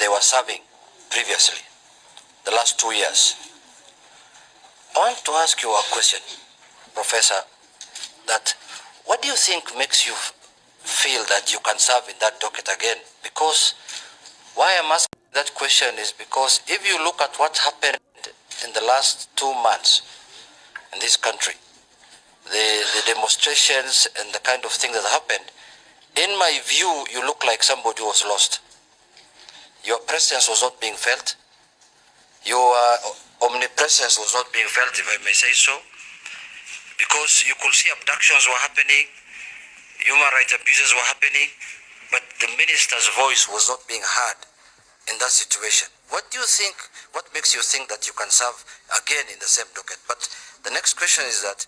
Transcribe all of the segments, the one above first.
they were serving previously, the last 2 years. I want to ask you a question, Professor, that what do you think makes you feel that you can serve in that docket again? Because why I'm asking that question is because if you look at what happened in the last 2 months in this country, the demonstrations and the kind of things that happened, in my view, you look like somebody was lost. Your presence was not being felt. Your omnipresence was not being felt, if I may say so, because you could see abductions were happening, human rights abuses were happening, but the minister's voice was not being heard in that situation. What do you think, what makes you think that you can serve again in the same docket? But the next question is that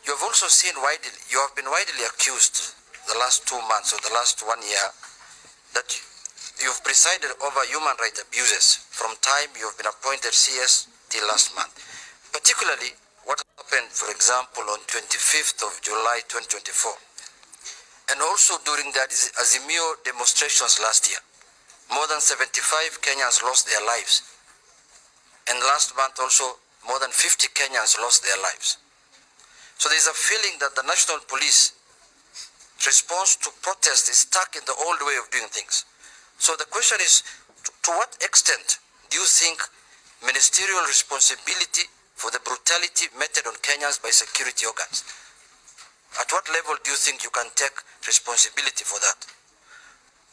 you have also seen widely, you have been widely accused the last 2 months or the last 1 year that you've presided over human rights abuses from time you've been appointed CS till last month. Particularly what happened, for example, on 25th of July 2024. And also during the Azimio demonstrations last year. More than 75 Kenyans lost their lives. And last month also, more than 50 Kenyans lost their lives. So there's a feeling that the national police response to protest is stuck in the old way of doing things. So the question is, to what extent do you think ministerial responsibility for the brutality meted on Kenyans by security organs? At what level do you think you can take responsibility for that?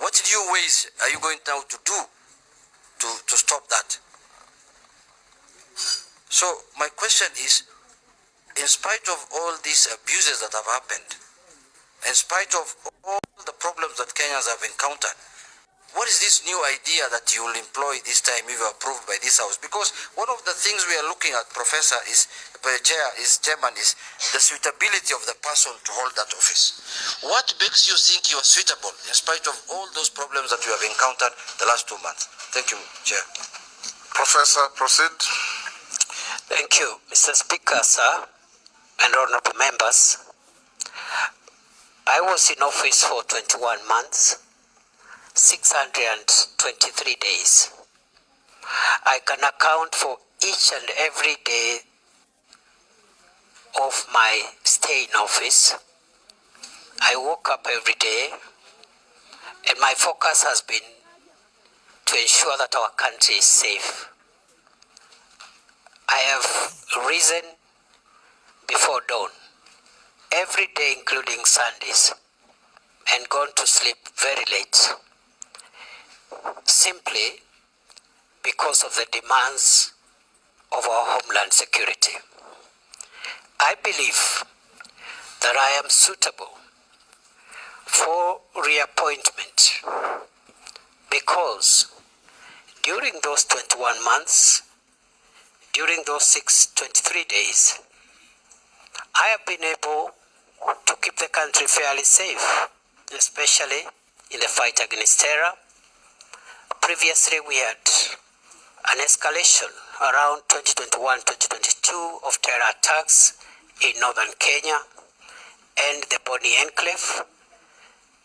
What new ways are you going now to do to stop that? So my question is, in spite of all these abuses that have happened, in spite of all the problems that Kenyans have encountered, what is this new idea that you will employ this time if you are approved by this house? Because one of the things we are looking at, Professor, Chairman, is the suitability of the person to hold that office. What makes you think you are suitable in spite of all those problems that you have encountered the last 2 months? Thank you, Chair. Professor, proceed. Thank you, Mr. Speaker, sir, and honorable members. I was in office for 21 months. 623 days. I can account for each and every day of my stay in office. I woke up every day and my focus has been to ensure that our country is safe. I have risen before dawn every day, including Sundays, and gone to sleep very late, simply because of the demands of our homeland security. I believe that I am suitable for reappointment because during those 21 months, during those 623 days, I have been able to keep the country fairly safe, especially in the fight against terror. Previously, we had an escalation around 2021-2022 of terror attacks in northern Kenya and the Boni Enclave.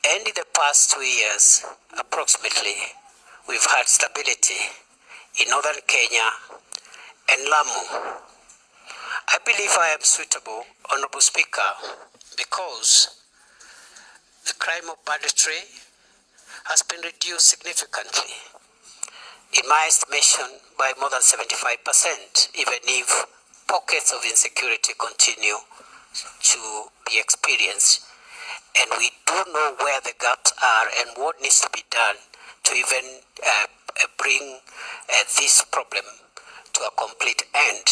And in the past 2 years, approximately, we've had stability in northern Kenya and Lamu. I believe I am suitable, Honorable Speaker, because the crime of banditry has been reduced significantly, in my estimation, by more than 75%, even if pockets of insecurity continue to be experienced. And we do know where the gaps are and what needs to be done to even bring this problem to a complete end.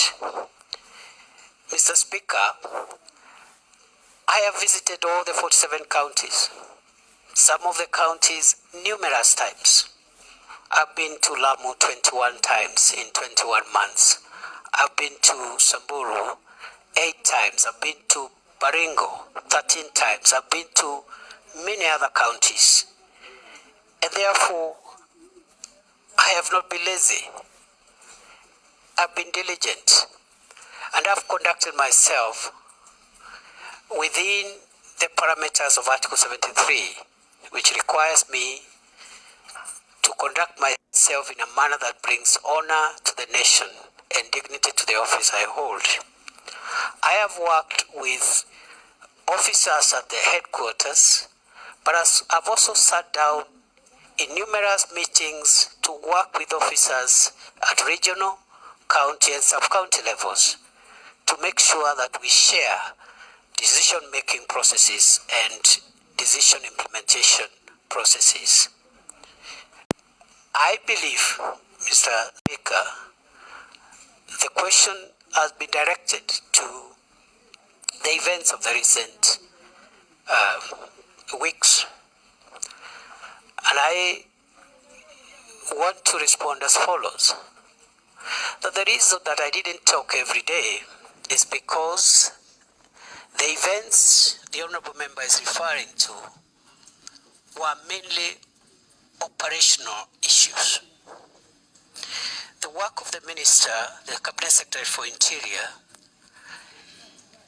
Mr. Speaker, I have visited all the 47 counties, some of the counties numerous times. I've been to Lamu 21 times in 21 months. I've been to Samburu 8 times. I've been to Baringo 13 times. I've been to many other counties. And therefore, I have not been lazy. I've been diligent. And I've conducted myself within the parameters of Article 73, which requires me to conduct myself myself in a manner that brings honor to the nation and dignity to the office I hold. I have worked with officers at the headquarters, but I've also sat down in numerous meetings to work with officers at regional, county, and sub-county levels to make sure that we share decision-making processes and decision implementation processes. I believe, Mr. Speaker, the question has been directed to the events of the recent weeks. And I want to respond as follows. That the reason that I didn't talk every day is because the events the Honorable Member is referring to were mainly operational issues. The work of the Minister, the Cabinet Secretary for Interior,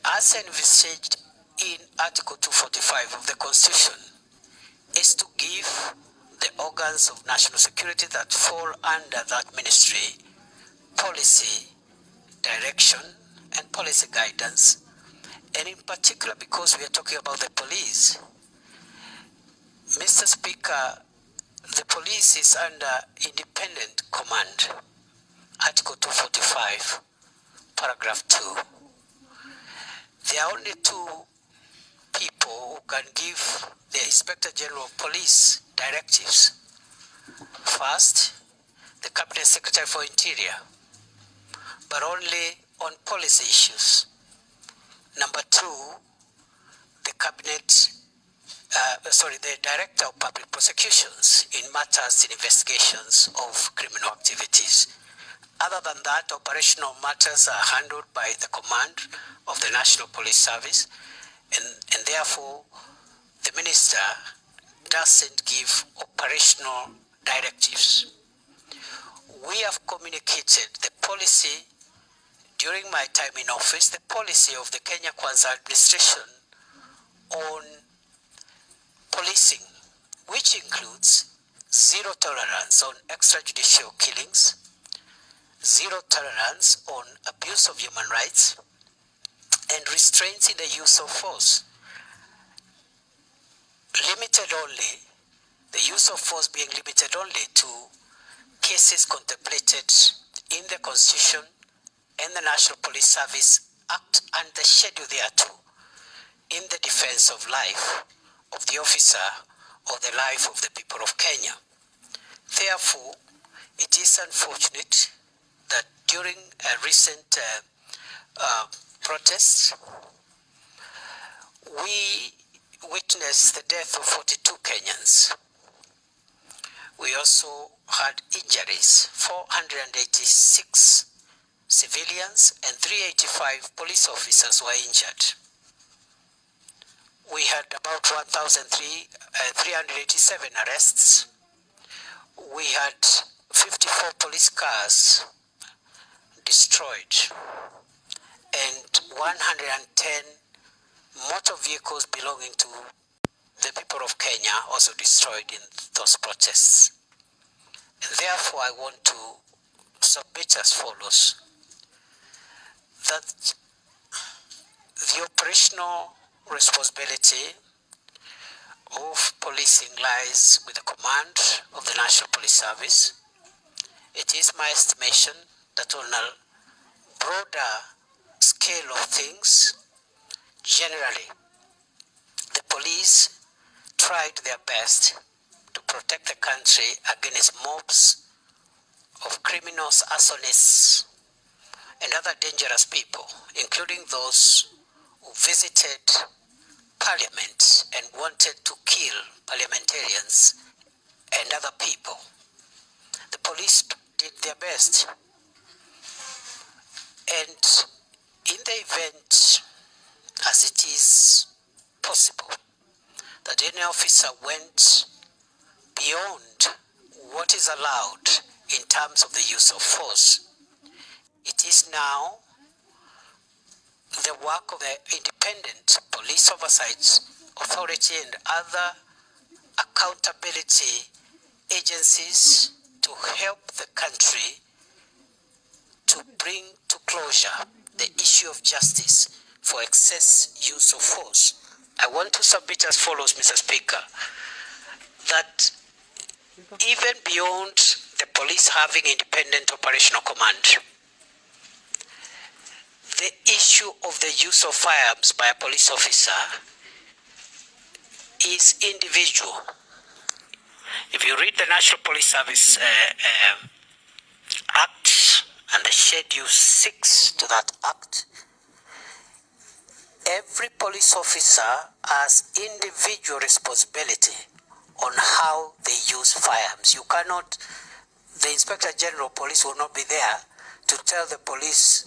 as envisaged in Article 245 of the Constitution, is to give the organs of national security that fall under that ministry policy direction and policy guidance. And in particular, because we are talking about the police, Mr. Speaker, the police is under independent command, Article 245, paragraph 2. There are only two people who can give the Inspector General of Police directives. First, the Cabinet Secretary for Interior, but only on policy issues. Number two, the Director of Public Prosecutions in matters in investigations of criminal activities. Other than that, operational matters are handled by the command of the National Police Service, and therefore the Minister doesn't give operational directives. We have communicated the policy during my time in office, the policy of the Kenya Kwanza administration on policing, which includes zero tolerance on extrajudicial killings, zero tolerance on abuse of human rights, and restraints in the use of force. Limited only, the use of force being limited only to cases contemplated in the Constitution and the National Police Service Act and the schedule thereto in the defense of life of the officer or the life of the people of Kenya. Therefore, it is unfortunate that during a recent protests, we witnessed the death of 42 Kenyans. We also had injuries, 486 civilians and 385 police officers were injured. We had about 1,387 arrests. We had 54 police cars destroyed and 110 motor vehicles belonging to the people of Kenya also destroyed in those protests. And therefore, I want to submit as follows, that the operational responsibility of policing lies with the command of the National Police Service. It is my estimation that on a broader scale of things, generally, the police tried their best to protect the country against mobs of criminals, arsonists, and other dangerous people, including those who visited Parliament and wanted to kill parliamentarians and other people. The police did their best. And in the event, as it is possible, that any officer went beyond what is allowed in terms of the use of force, it is now the work of the Independent Police Oversight Authority and other accountability agencies to help closure, the issue of justice for excess use of force, I want to submit as follows, Mr. Speaker, that even beyond the police having independent operational command, the issue of the use of firearms by a police officer is individual. If you read the National Police Service Act and the Schedule 6 to that Act, every police officer has individual responsibility on how they use firearms. You cannot, the Inspector General of Police will not be there to tell the police,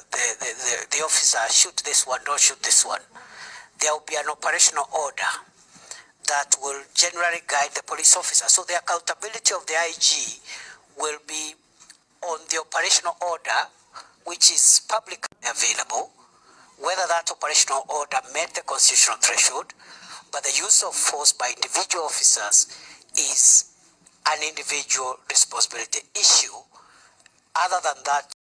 the officer, shoot this one, don't shoot this one. There will be an operational order that will generally guide the police officer. So the accountability of the IG will be on the operational order, which is publicly available, whether that operational order met the constitutional threshold, but the use of force by individual officers is an individual responsibility issue. Other than that,